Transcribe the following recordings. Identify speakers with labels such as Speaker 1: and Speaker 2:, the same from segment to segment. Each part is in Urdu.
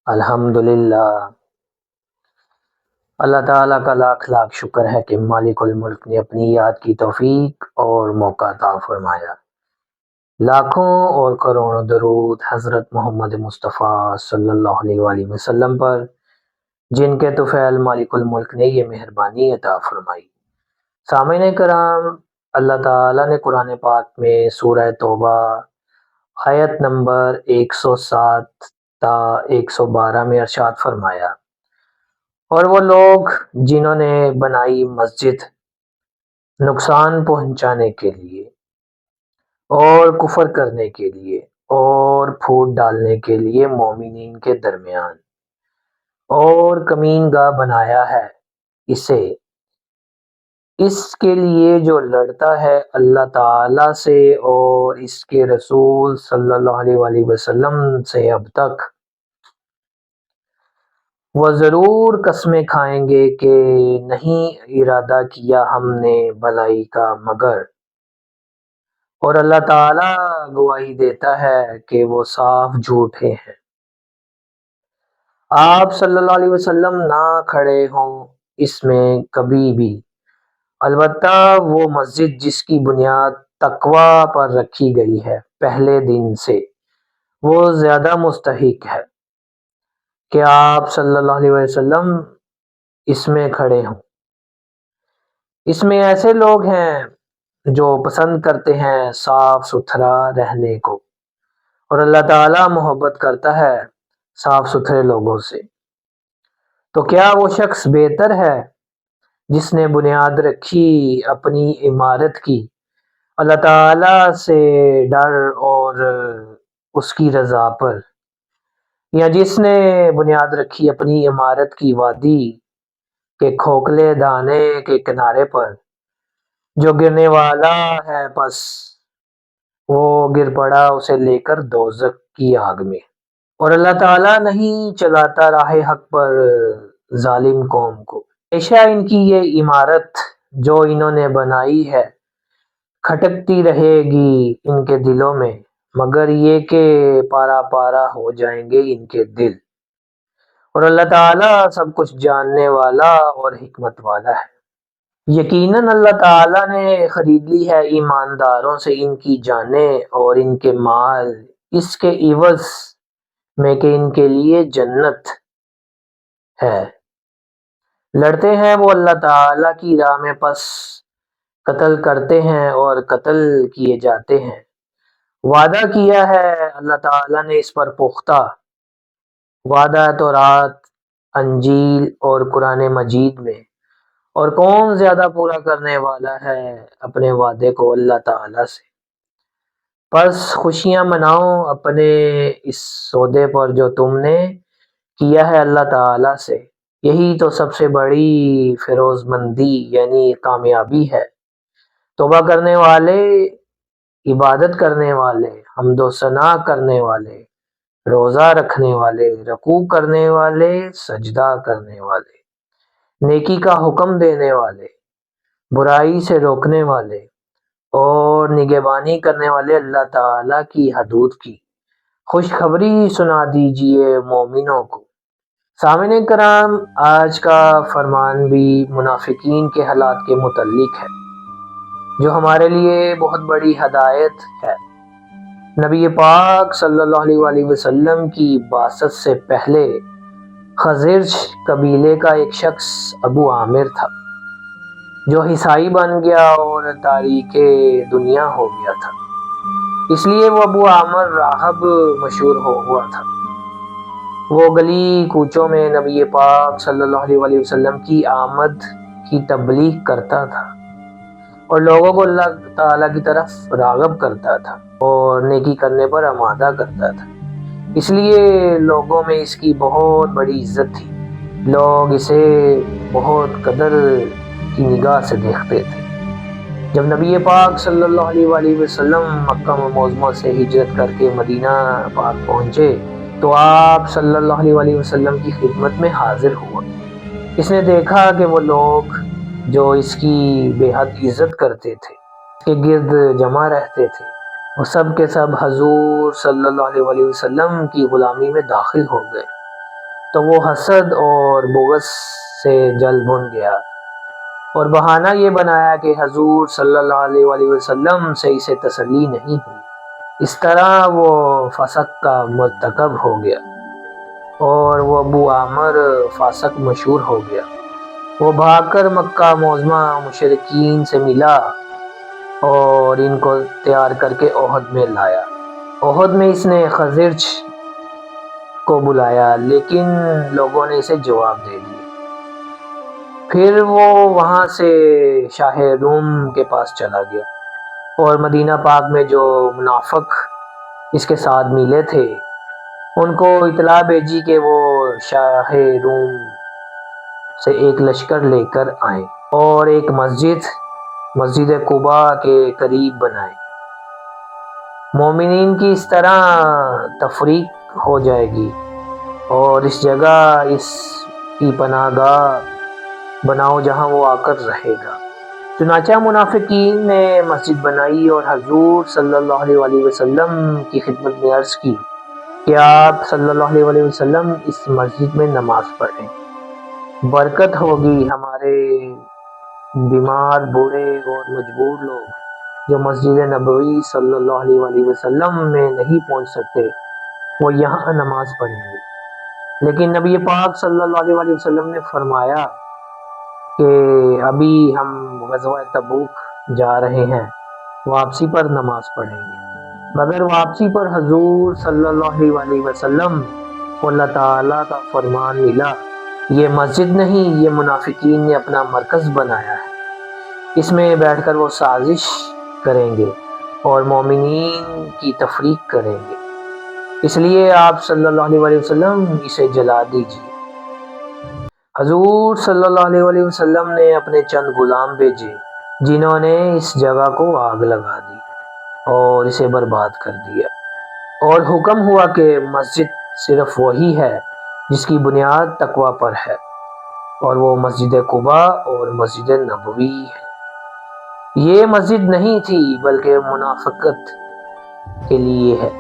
Speaker 1: الحمدللہ، اللہ تعالیٰ کا لاکھ لاکھ شکر ہے کہ مالک الملک نے اپنی یاد کی توفیق اور موقع عطا فرمایا۔ لاکھوں اور کروڑوں درود حضرت محمد مصطفیٰ صلی اللہ علیہ وآلہ وسلم پر، جن کے طفیل مالک الملک نے یہ مہربانی عطا فرمائی۔ سامعین کرام، اللہ تعالیٰ نے قرآن پاک میں سورہ توبہ آیت نمبر 107 تا 112 میں ارشاد فرمایا، اور وہ لوگ جنہوں نے بنائی مسجد نقصان پہنچانے کے لیے اور کفر کرنے کے لیے اور پھوٹ ڈالنے کے لیے مومنین کے درمیان اور کمین گاہ بنایا ہے، اس کے لیے جو لڑتا ہے اللہ تعالیٰ سے اور اس کے رسول صلی اللہ علیہ وآلہ وسلم سے اب تک، وہ ضرور قسمیں کھائیں گے کہ نہیں ارادہ کیا ہم نے بھلائی کا مگر، اور اللہ تعالیٰ گواہی دیتا ہے کہ وہ صاف جھوٹے ہیں۔ آپ صلی اللہ علیہ وسلم نہ کھڑے ہوں اس میں کبھی بھی، البتہ وہ مسجد جس کی بنیاد تقوی پر رکھی گئی ہے پہلے دن سے، وہ زیادہ مستحق ہے کہ آپ صلی اللہ علیہ وسلم اس میں کھڑے ہوں۔ اس میں ایسے لوگ ہیں جو پسند کرتے ہیں صاف ستھرا رہنے کو، اور اللہ تعالیٰ محبت کرتا ہے صاف ستھرے لوگوں سے۔ تو کیا وہ شخص بہتر ہے جس نے بنیاد رکھی اپنی عمارت کی اللہ تعالیٰ سے ڈر اور اس کی رضا پر، یا جس نے بنیاد رکھی اپنی عمارت کی وادی کے کھوکھلے دانے کے کنارے پر، جو گرنے والا ہے پس وہ گر پڑا اسے لے کر دوزخ کی آگ میں، اور اللہ تعالیٰ نہیں چلاتا راہ حق پر ظالم قوم کو۔ ہمیشہ ان کی یہ عمارت جو انہوں نے بنائی ہے کھٹکتی رہے گی ان کے دلوں میں، مگر یہ کہ پارا پارا ہو جائیں گے ان کے دل، اور اللہ تعالیٰ سب کچھ جاننے والا اور حکمت والا ہے۔ یقیناً اللہ تعالیٰ نے خرید لی ہے ایمانداروں سے ان کی جانیں اور ان کے مال، اس کے عوض میں کہ ان کے لیے جنت ہے۔ لڑتے ہیں وہ اللہ تعالیٰ کی راہ میں پس قتل کرتے ہیں اور قتل کیے جاتے ہیں۔ وعدہ کیا ہے اللہ تعالیٰ نے اس پر پختہ، وعدہ تورات، انجیل اور قرآن مجید میں، اور کون زیادہ پورا کرنے والا ہے اپنے وعدے کو اللہ تعالیٰ سے۔ پس خوشیاں مناؤ اپنے اس سودے پر جو تم نے کیا ہے اللہ تعالیٰ سے، یہی تو سب سے بڑی فیروز مندی یعنی کامیابی ہے۔ توبہ کرنے والے، عبادت کرنے والے، حمد و ثنا کرنے والے، روزہ رکھنے والے، رکوع کرنے والے، سجدہ کرنے والے، نیکی کا حکم دینے والے، برائی سے روکنے والے اور نگہبانی کرنے والے اللہ تعالیٰ کی حدود کی خوشخبری سنا دیجئے مومنوں کو۔ سامعین کرام، آج کا فرمان بھی منافقین کے حالات کے متعلق ہے، جو ہمارے لیے بہت بڑی ہدایت ہے۔ نبی پاک صلی اللہ علیہ وآلہ وسلم کی بعثت سے پہلے خزرج قبیلے کا ایک شخص ابو عامر تھا، جو عیسائی بن گیا اور تاریک دنیا ہو گیا تھا، اس لیے وہ ابو عامر راہب مشہور ہوا تھا۔ وہ گلی کوچوں میں نبی پاک صلی اللہ علیہ وآلہ وسلم کی آمد کی تبلیغ کرتا تھا اور لوگوں کو اللہ تعالیٰ کی طرف راغب کرتا تھا اور نیکی کرنے پر آمادہ کرتا تھا، اس لیے لوگوں میں اس کی بہت بڑی عزت تھی۔ لوگ اسے بہت قدر کی نگاہ سے دیکھتے تھے۔ جب نبی پاک صلی اللہ علیہ وآلہ وسلم مکہ معظمہ سے ہجرت کر کے مدینہ پاک پہنچے تو آپ صلی اللہ علیہ وآلہ وسلم کی خدمت میں حاضر ہوا۔ اس نے دیکھا کہ وہ لوگ جو اس کی بے حد عزت کرتے تھے، اس کے گرد جمع رہتے تھے، وہ سب کے سب حضور صلی اللہ علیہ وآلہ وسلم کی غلامی میں داخل ہو گئے۔ تو وہ حسد اور بغض سے جل بھن گیا اور بہانہ یہ بنایا کہ حضور صلی اللہ علیہ وسلم سے اسے تسلی نہیں ہوئی۔ اس طرح وہ فسق کا مرتکب ہو گیا اور وہ ابو عامر فاسق مشہور ہو گیا۔ وہ بھاگ کر مکہ معظمہ مشرکین سے ملا اور ان کو تیار کر کے احد میں لایا۔ احد میں اس نے خزرج کو بلایا لیکن لوگوں نے اسے جواب دے دیا۔ پھر وہ وہاں سے شاہ روم کے پاس چلا گیا اور مدینہ پاک میں جو منافق اس کے ساتھ ملے تھے ان کو اطلاع بھیجی کہ وہ شاہ روم سے ایک لشکر لے کر آئیں اور ایک مسجد قباء کے قریب بنائیں۔ مومنین کی اس طرح تفریق ہو جائے گی اور اس جگہ اس کی پناہ گاہ بناؤ جہاں وہ آ کر رہے گا۔ چنانچہ منافقین نے مسجد بنائی اور حضور صلی اللہ علیہ وسلم کی خدمت میں عرض کی کہ آپ صلی اللہ علیہ وسلم اس مسجد میں نماز پڑھیں، برکت ہوگی۔ ہمارے بیمار، بوڑھے اور مجبور لوگ جو مسجد نبوی صلی اللہ علیہ وسلم میں نہیں پہنچ سکتے وہ یہاں نماز پڑھیں گے۔ لیکن نبی پاک صلی اللہ علیہ وسلم نے فرمایا کہ ابھی ہم غزوہ تبوک جا رہے ہیں، واپسی پر نماز پڑھیں گے۔ مگر واپسی پر حضور صلی اللہ علیہ وسلم کو اللہ تعالیٰ کا فرمان ملا، یہ مسجد نہیں، یہ منافقین نے اپنا مرکز بنایا ہے، اس میں بیٹھ کر وہ سازش کریں گے اور مومنین کی تفریق کریں گے، اس لیے آپ صلی اللہ علیہ وسلم اسے جلا دیجیے۔ حضور صلی اللہ علیہ وسلم نے اپنے چند غلام بھیجے جنہوں نے اس جگہ کو آگ لگا دی اور اسے برباد کر دیا، اور حکم ہوا کہ مسجد صرف وہی ہے جس کی بنیاد تقوی پر ہے، اور وہ مسجد قباء اور مسجد نبوی ہے۔ یہ مسجد نہیں تھی بلکہ منافقت کے لیے ہے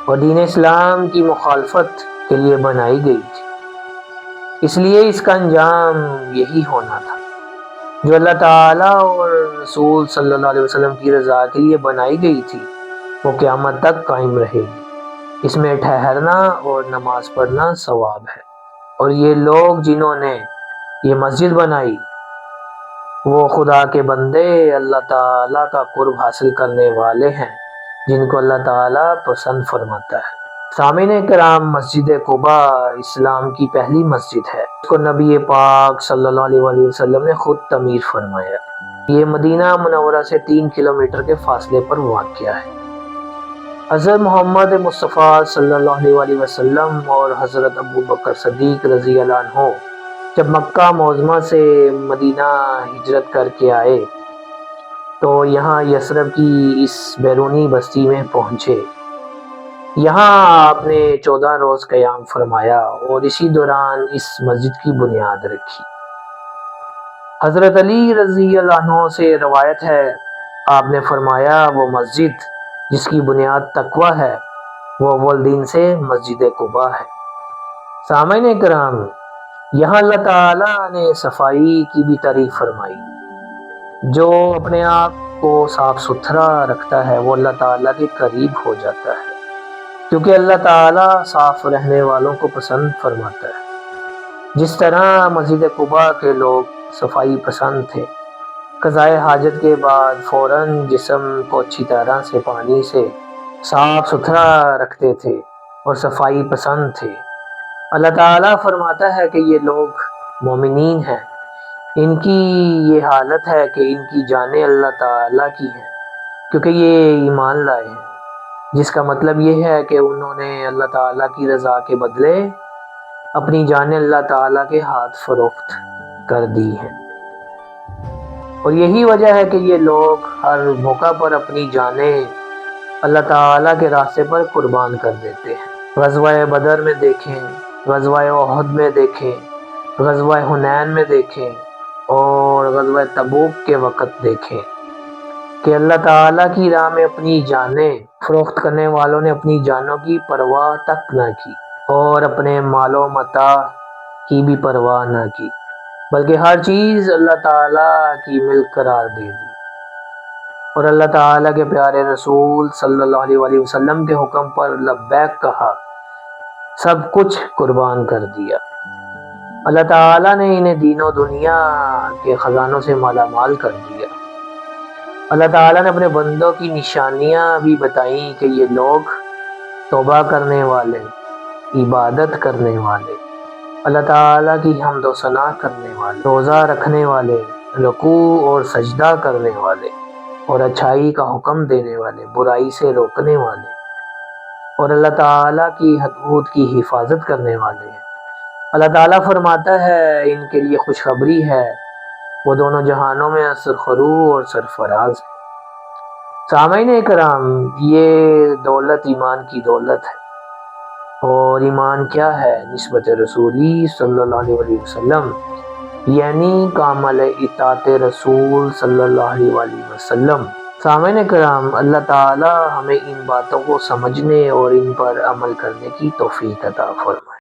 Speaker 1: اور دین اسلام کی مخالفت کے لیے بنائی گئی تھی، اس لیے اس کا انجام یہی ہونا تھا۔ جو اللہ تعالیٰ اور رسول صلی اللہ علیہ وسلم کی رضا کے لیے بنائی گئی تھی وہ قیامت تک قائم رہے گی، اس میں ٹھہرنا اور نماز پڑھنا ثواب ہے، اور یہ لوگ جنہوں نے یہ مسجد بنائی وہ خدا کے بندے، اللہ تعالیٰ کا قرب حاصل کرنے والے ہیں جن کو اللہ تعالیٰ پسند فرماتا ہے۔ سامعین کرام، مسجد قباء اسلام کی پہلی مسجد ہے، اس کو نبی پاک صلی اللہ علیہ وسلم نے خود تعمیر فرمایا۔ یہ مدینہ منورہ سے 3 کلومیٹر کے فاصلے پر واقع ہے۔ حضرت محمد مصطفیٰ صلی اللہ علیہ وسلم اور حضرت ابو بکر صدیق رضی اللہ عنہ جب مکہ معظمہ سے مدینہ ہجرت کر کے آئے تو یہاں یثرب کی اس بیرونی بستی میں پہنچے۔ یہاں آپ نے 14 روز قیام فرمایا اور اسی دوران اس مسجد کی بنیاد رکھی۔ حضرت علی رضی اللہ عنہ سے روایت ہے، آپ نے فرمایا وہ مسجد جس کی بنیاد تقوی ہے وہ اول دن سے مسجد قباء ہے۔ سامعین کرام، یہاں اللہ تعالیٰ نے صفائی کی بھی تعریف فرمائی۔ جو اپنے آپ کو صاف ستھرا رکھتا ہے وہ اللہ تعالیٰ کے قریب ہو جاتا ہے، کیونکہ اللہ تعالیٰ صاف رہنے والوں کو پسند فرماتا ہے۔ جس طرح مسجد قباء کے لوگ صفائی پسند تھے، قضائے حاجت کے بعد فوراً جسم کو اچھی طرح سے پانی سے صاف ستھرا رکھتے تھے اور صفائی پسند تھے، اللہ تعالیٰ فرماتا ہے کہ یہ لوگ مومنین ہیں، ان کی یہ حالت ہے کہ ان کی جانیں اللہ تعالیٰ کی ہیں کیونکہ یہ ایمان لائے ہیں، جس کا مطلب یہ ہے کہ انہوں نے اللہ تعالیٰ کی رضا کے بدلے اپنی جانیں اللہ تعالیٰ کے ہاتھ فروخت کر دی ہیں، اور یہی وجہ ہے کہ یہ لوگ ہر موقع پر اپنی جانیں اللہ تعالیٰ کے راستے پر قربان کر دیتے ہیں۔ غزوہ بدر میں دیکھیں، غزوہ احد میں دیکھیں، غزوہ حنین میں دیکھیں اور غزوہ تبوک کے وقت دیکھیں کہ اللہ تعالیٰ کی راہ میں اپنی جانیں فروخت کرنے والوں نے اپنی جانوں کی پرواہ تک نہ کی اور اپنے مال و متاع کی بھی پرواہ نہ کی، بلکہ ہر چیز اللہ تعالیٰ کی ملک قرار دے دی اور اللہ تعالیٰ کے پیارے رسول صلی اللہ علیہ وآلہ وسلم کے حکم پر لبیک کہا، سب کچھ قربان کر دیا۔ اللہ تعالیٰ نے انہیں دین و دنیا کے خزانوں سے مالا مال کر دیا۔ اللہ تعالیٰ نے اپنے بندوں کی نشانیاں بھی بتائیں کہ یہ لوگ توبہ کرنے والے، عبادت کرنے والے، اللہ تعالیٰ کی حمد و ثنا کرنے والے، روزہ رکھنے والے، رکوع اور سجدہ کرنے والے، اور اچھائی کا حکم دینے والے، برائی سے روکنے والے، اور اللہ تعالیٰ کی حدود کی حفاظت کرنے والے ہیں۔ اللہ تعالیٰ فرماتا ہے ان کے لیے خوشخبری ہے، وہ دونوں جہانوں میں سرخرو اور سرفراز ہے۔ سامعین کرام، یہ دولت ایمان کی دولت ہے، اور ایمان کیا ہے؟ نسبت رسولی صلی اللہ علیہ وآلہ وسلم، یعنی کامل اطاعت رسول صلی اللہ علیہ وآلہ وسلم۔ سامعین کرام، اللہ تعالی ہمیں ان باتوں کو سمجھنے اور ان پر عمل کرنے کی توفیق عطا فرمائے۔